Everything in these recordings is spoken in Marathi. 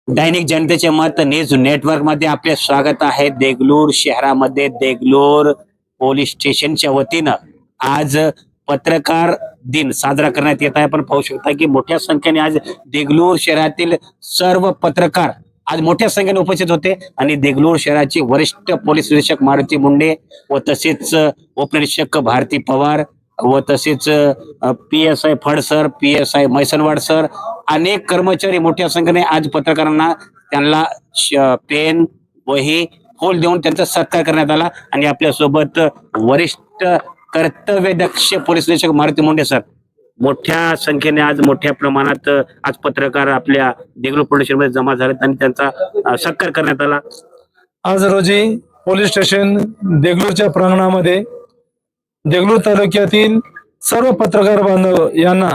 दैनिक जनतेचे मत न्यूज नेटवर्क मध्ये आपले स्वागत आहे। देगलूर शहरामध्ये देगलूर पोलीस स्टेशनच्या वतीनं आज पत्रकार दिन साजरा करण्यात येत आहे। आपण पाहू शकता की मोठ्या संख्येने आज देगलूर शहरातील सर्व पत्रकार आज मोठ्या संख्येने उपस्थित होते आणि देगलूर शहराचे वरिष्ठ पोलीस निरीक्षक मारुती मुंडे व तसेच उपनिरीक्षक भारती पवार व तसेच PSI फड सर, PSI मैसनवाड सर, अनेक कर्मचारी मोठ्या संख्येने आज पत्रकारांना त्यांना पेन वही फूल देऊन त्यांचा सत्कार करण्यात आला आणि आपल्या सोबत वरिष्ठ कर्तव्यदक्ष पोलीस निरीक्षक मारुती मुंडे सर मोठ्या संख्येने आज मोठ्या प्रमाणात आज पत्रकार आपल्या देगलूर पोलीस स्टेशनमध्ये जमा झालेत आणि त्यांचा सत्कार करण्यात आला। आज रोजी पोलीस स्टेशन देगलूरच्या प्रांगणामध्ये देगलूर तालुक्यातील सर्व पत्रकार बांधव यांना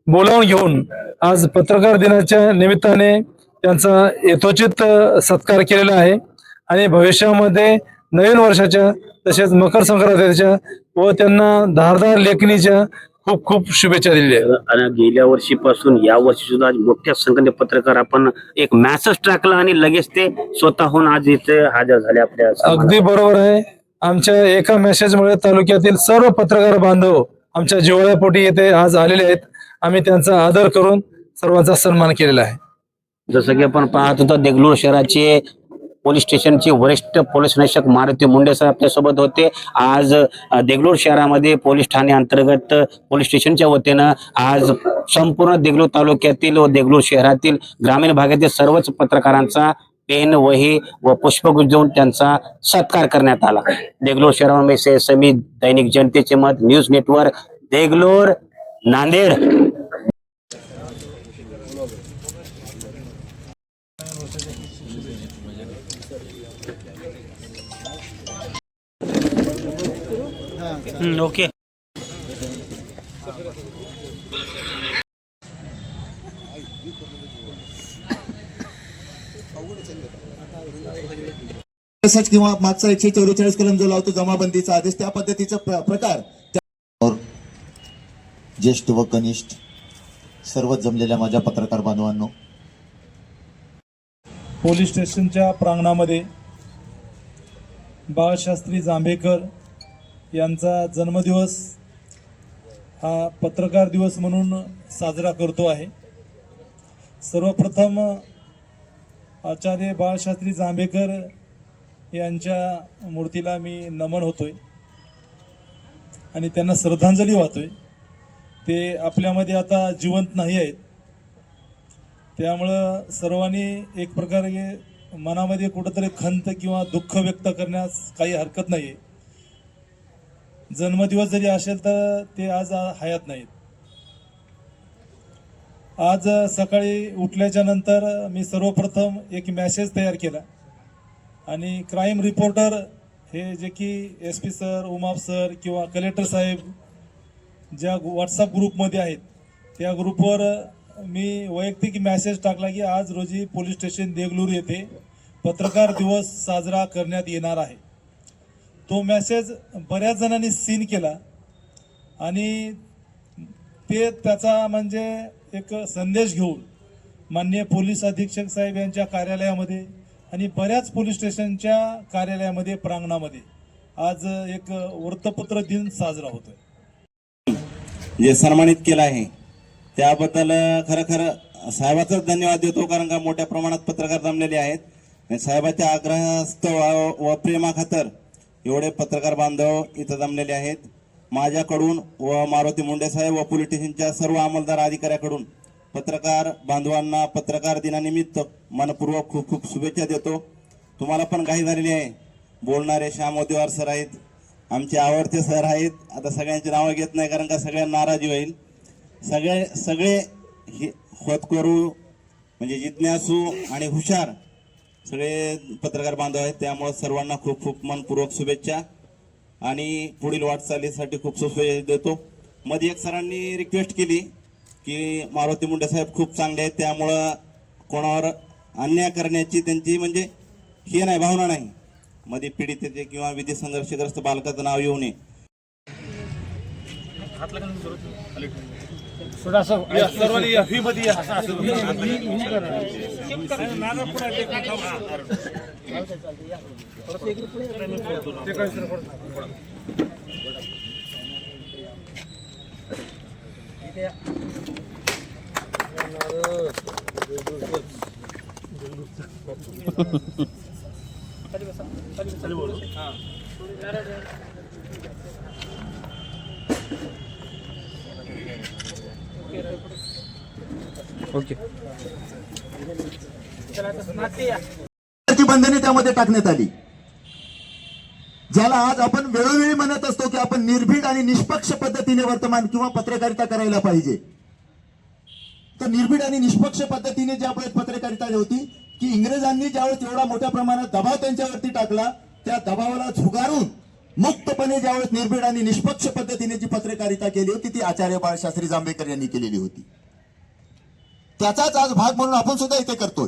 बोलावून घेऊन आज पत्रकार दिनाच्या निमित्ताने त्यांचा यथोचित सत्कार केलेला आहे आणि भविष्यामध्ये नवीन वर्षाच्या तसेच मकर संक्रांतीच्या व त्यांना धारदार लेखणीच्या खूप खूप शुभेच्छा दिल्या आहेत। आणि गेल्या वर्षीपासून या वर्षी सुद्धा आज मोठ्या संख्येने पत्रकार आपण एक मेसेज टाकला आणि लगेच ते स्वतःहून आज इथे हजर झाले आपल्या अगदी बरोबर आहे। आमच्या एका मेसेजमुळे तालुक्यातील सर्व पत्रकार बांधव आमच्या जिव्हाळ्यापोटी येथे आज आलेले आहेत। आम्ही त्यांचा आदर करून सर्वांचा सन्मान केलेला आहे। जसं की आपण पाहत होतो देगलूर शहराचे पोलीस स्टेशनचे वरिष्ठ पोलीस निरीक्षक मारुती मुंडे सर आपल्यासोबत होते। आज देगलूर शहरामध्ये पोलीस ठाणे अंतर्गत पोलीस स्टेशनच्या वतीनं आज संपूर्ण देगलूर तालुक्यातील व देगलूर शहरातील ग्रामीण भागातील सर्वच पत्रकारांचा पेन वही व पुष्पगुच्छ देऊन त्यांचा सत्कार करण्यात आला। देगलूर शहरामध्ये समी दैनिक जनतेचे मत news network Deglur Nanded. Okay किंवा मागचा 144 कलम जो लावतो जमाबंदीचा आदेश त्या पद्धतीचा प्रकार ज्येष्ठ व कनिष्ठ सर्वच जमलेल्या माझ्या पत्रकार बांधवांनो, पोलीस स्टेशनच्या प्रांगणामध्ये बाळशास्त्री जांभेकर यांचा जन्मदिवस हा पत्रकार दिवस म्हणून साजरा करतो आहे। सर्वप्रथम आचार्य बाळशास्त्री जांभेकर यांच्या मूर्तीला मी नमन होतोय आणि त्यांना श्रद्धांजली वाहतोय। ते आपल्यामध्ये आता जिवंत नाही आहेत, त्यामुळं सर्वांनी एक प्रकारे मनामध्ये कुठंतरी खंत किंवा दुःख व्यक्त करण्यास काही हरकत नाही। जन्मदिवस जरी असेल तर ते आज हयात नाहीत। आज सकाळी उठल्याच्या नंतर मी सर्वप्रथम एक मेसेज तयार केला आणि क्राईम रिपोर्टर हे जे की SP सर, उमाप सर किंवा कलेक्टर साहेब ज्या व्हॉट्सअप ग्रुपमध्ये आहेत त्या ग्रुपवर मी वैयक्तिक मेसेज टाकला की आज रोजी पोलीस स्टेशन देगलूर येथे पत्रकार दिवस साजरा करण्यात येणार आहे। तो मेसेज बऱ्याच जणांनी सीन केला आणि ते त्याचा म्हणजे एक संदेश घेऊन माननीय पोलीस अधीक्षक साहेब यांच्या कार्यालयामध्ये आणि बऱ्याच पोलीस स्टेशनच्या कार्यालयामध्ये प्रांगणामध्ये आज एक वृत्तपत्र दिन साजरा होतोय। जे सन्मानित केलं आहे त्याबद्दल खरं साहेबांचा धन्यवाद देतो, कारण का मोठ्या प्रमाणात पत्रकार जमलेले आहेत। साहेबांच्या आग्रहास्तव व प्रेमाखातर एवढे पत्रकार बांधव इथं जमलेले आहेत। माझ्याकडून व मारुती मुंडे साहेब व पोलीस स्टेशनच्या सर्व अंमलदार अधिकाऱ्याकडून पत्रकार बांधवांना पत्रकार दिनानिमित्त मनपूर्वक खूप खूप शुभेच्छा देतो। तुम्हाला पण घाई झालेली आहे। बोलणारे श्याम ओदेवार सर आहेत, आमचे आवडते सर आहेत। आता सगळ्यांची नावं घेत नाही कारण का सगळ्यांना नाराजी होईल। सगळे होतकरू म्हणजे जिज्ञासू आणि हुशार सगळे पत्रकार बांधव आहेत, त्यामुळे सर्वांना खूप खूप मनपूर्वक शुभेच्छा आणि पुढील वाटचालीसाठी खूप शुभेच्छा देतो। मध्ये एक सरांनी रिक्वेस्ट केली की मारुती मुंडे साहेब खूप चांगले आहेत, त्यामुळं कोणावर अन्याय करण्याची त्यांची म्हणजे हे नाही, भावना नाही। मध्ये पीडितेचे किंवा विधी संघर्षग्रस्त बालकाचं नाव येऊ नये। ची बंधने त्यामध्ये टाकण्यात आली, ज्याला आज आपण वेळोवेळी म्हणत असतो की आपण निर्भीड आणि निष्पक्ष पद्धतीने वर्तमान किंवा पत्रकारिता करायला पाहिजे. तर निर्भीड आणि निष्पक्ष पद्धतीने ज्यावेळेस पत्रकारिता होती की इंग्रजांनी ज्यावेळेस एवढा मोठ्या प्रमाणात दबाव त्यांच्यावरती टाकला, त्या दबावाला झुगारून मुक्तपणे ज्यावेळेस निर्भीड आणि निष्पक्ष पद्धतीने जी पत्रकारिता केली होती ती आचार्य बाळशास्त्री जांभेकर यांनी केलेली होती. त्याचाच आज भाग म्हणून आपण सुद्धा इथे करतोय.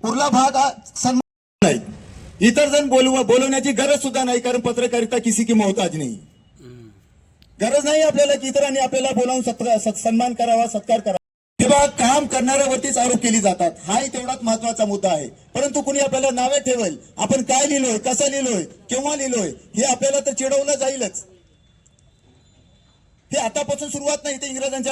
उरला भाग हा सन्मान नाही, इतर जण बोलवण्याची गरज सुद्धा नाही, कारण पत्रकारिता किसी की मोहताज नाही. गरज नाही आपल्याला की इतरांनी आपल्याला बोलावून सन्मान करावा, सत्कार करावा. तेव्हा काम करणाऱ्यावरतीच आरोप केले जातात, हाही तेवढाच महत्वाचा मुद्दा आहे. परंतु कुणी आपल्याला नावे ठेवेल, आपण काय लिहिलोय, कसं लिहिलोय, केव्हा लिहिलोय, हे आपल्याला तर चिडवलं जाईलच. हे आतापासून सुरुवात नाही, ते इंग्रजांच्या